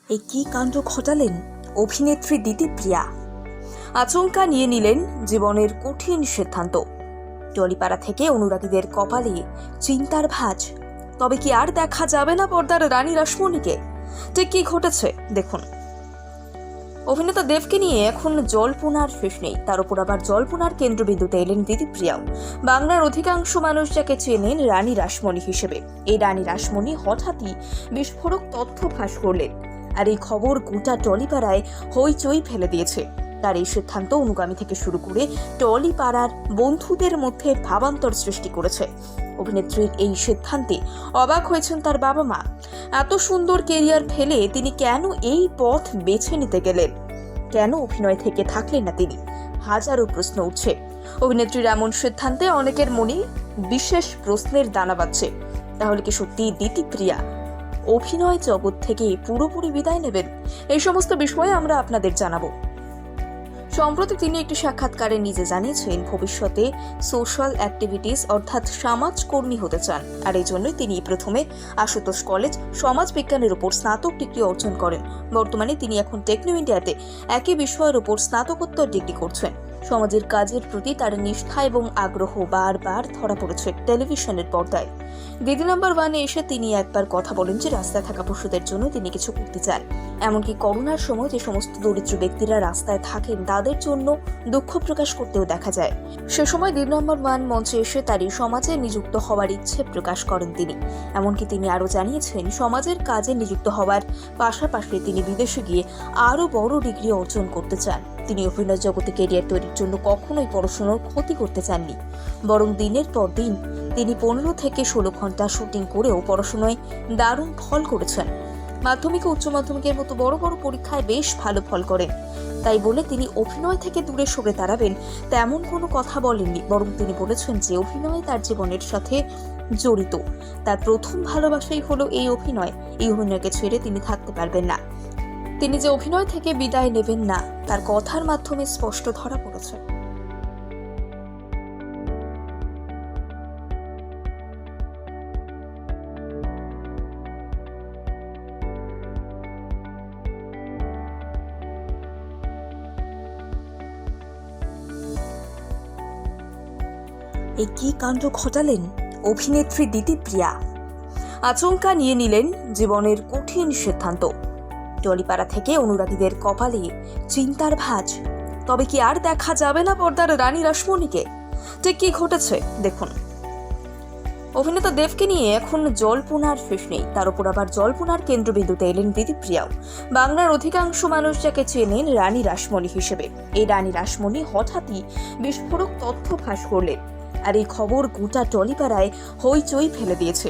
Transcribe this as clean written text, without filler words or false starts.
এই কি কাণ্ড ঘটালেন অভিনেত্রী দিতিপ্রিয়া। আচমকা নিয়ে নিলেন জীবনের কঠিন সিদ্ধান্ত। টলিপাড়া থেকে অনুরাগীদের কপালে চিন্তার ভাঁজ। তবে কি আর দেখা যাবে না পর্দার রানী রাসমণিকে? ঠিক কি ঘটেছে দেখুন। অভিনেতা দেবকে নিয়ে এখন জল্পনার শেষ নেই, তার উপর আবার জল্পনার কেন্দ্রবিন্দুতে এলেন দিতিপ্রিয়াও। বাংলার অধিকাংশ মানুষ যাকে চেনেন রানী রাসমণি হিসেবে, এই রানী রাসমণি হঠাৎই বিস্ফোরক তথ্য ফাঁস করলেন। আর এই খবর গোটা টলিপাড়ায় হইচই ফেলে দিয়েছে। তার এই সিদ্ধান্ত অনুগামী থেকে শুরু করে টলিপাড়ার বন্ধুদের মধ্যে ভাবান্তর সৃষ্টি করেছে। অভিনেত্রীর এই সিদ্ধান্তে অবাক হয়েছেন তার বাবা মা। এত সুন্দর কেরিয়ার ফেলে তিনি কেন এই পথ বেছে নিতে গেলেন? কেন অভিনয় থেকে থাকলেন না তিনি? হাজারো প্রশ্ন উঠছে। অভিনেত্রীর এমন সিদ্ধান্তে অনেকের মনে বিশেষ প্রশ্নের দানা বাঁধছে। তাহলে কি সত্যি দিতিপ্রিয়া অভিনয় জগৎ থেকে পুরোপুরি বিদায় নেবেন? এই সমস্ত বিষয়ে আমরা আপনাদের জানাবো। সম্প্রতি তিনি একটি সাক্ষাৎকারে নিজে জানিয়েছেন ভবিষ্যতে সোশ্যাল অ্যাক্টিভিটিস অর্থাৎ সমাজকর্মী হতে চান। আর এই জন্যই তিনি প্রথমে আশুতোষ কলেজ সমাজ বিজ্ঞানের উপর স্নাতক ডিগ্রি অর্জন করেন। বর্তমানে তিনি এখন টেকনো ইন্ডিয়াতে একই বিষয়ের উপর স্নাতকোত্তর ডিগ্রি করছেন। সমাজের কাজের প্রতি তার নিষ্ঠা এবং আগ্রহ বারবার ধরা পড়েছে টেলিভিশনের পর্দায়। দিদি নাম্বার 1-এ এসে তিনি একবার কথা বলেন যে রাস্তায় থাকা পশুদের জন্য তিনি কিছু করতে চান। এমনকি করোনার সময় যে সমস্ত দরিদ্র ব্যক্তিরা রাস্তায় থাকেন তাদের জন্য দুঃখ প্রকাশ করতেও দেখা যায়। সে সময় দিদি নাম্বার 1 মঞ্চে এসে তারই সমাজে নিযুক্ত হওয়ার ইচ্ছে প্রকাশ করেন তিনি। এমনকি তিনি আরও জানিয়েছেন সমাজের কাজে নিযুক্ত হওয়ার পাশাপাশি তিনি বিদেশে গিয়ে আরও বড় ডিগ্রি অর্জন করতে চান। তিনি অভিনয় জগতে ক্যারিয়ার তৈরির জন্য কখনোই পড়াশোনার ক্ষতি করতে চাননি, বরং দিনের পর দিন তিনি 15 থেকে 16 ঘন্টা শুটিং করেও পড়াশোনায় দারুণ ফল করেছেন। মাধ্যমিক ও উচ্চ মাধ্যমিকের মতো বড় বড় পরীক্ষায় বেশ ভালো ফল করেন। তাই বলে তিনি অভিনয় থেকে দূরে সরে দাঁড়াবেন তেমন কোনো কথা বলেননি, বরং তিনি বলেছেন যে অভিনয় তার জীবনের সাথে জড়িত। তার প্রথম ভালোবাসাই হলো এই অভিনয়। এই অভিনয়কে ছেড়ে তিনি থাকতে পারবেন না। তিনি যে অভিনয় থেকে বিদায় নেবেন না তার কথার মাধ্যমে স্পষ্ট ধরা পড়েছে। এই কি কাণ্ড ঘটালেন অভিনেত্রী দিতিপ্রিয়া। আচমকা নিয়ে নিলেন জীবনের কঠিন সিদ্ধান্ত। টলিপাড়া থেকে অনুরাগীদের কপালে চিন্তার ভাঁজ। তবে কি আর দেখা যাবে না পর্দার রানী রাসমণিকে? ঠিক কি ঘটেছে দেখুন। অভিনেতা দেবকে নিয়ে এখন জল্পনার শেষ নেই, তার উপর আবার জল্পনার কেন্দ্রবিন্দুতে এলেন দিতিপ্রিয়াও। বাংলার অধিকাংশ মানুষ যাকে চেনেন রানী রাসমণি হিসেবে, এই রানী রাসমণি হঠাৎই বিস্ফোরক তথ্য ফাঁস করলেন। আর এই খবর গোটা টলিপাড়ায় হইচই ফেলে দিয়েছে।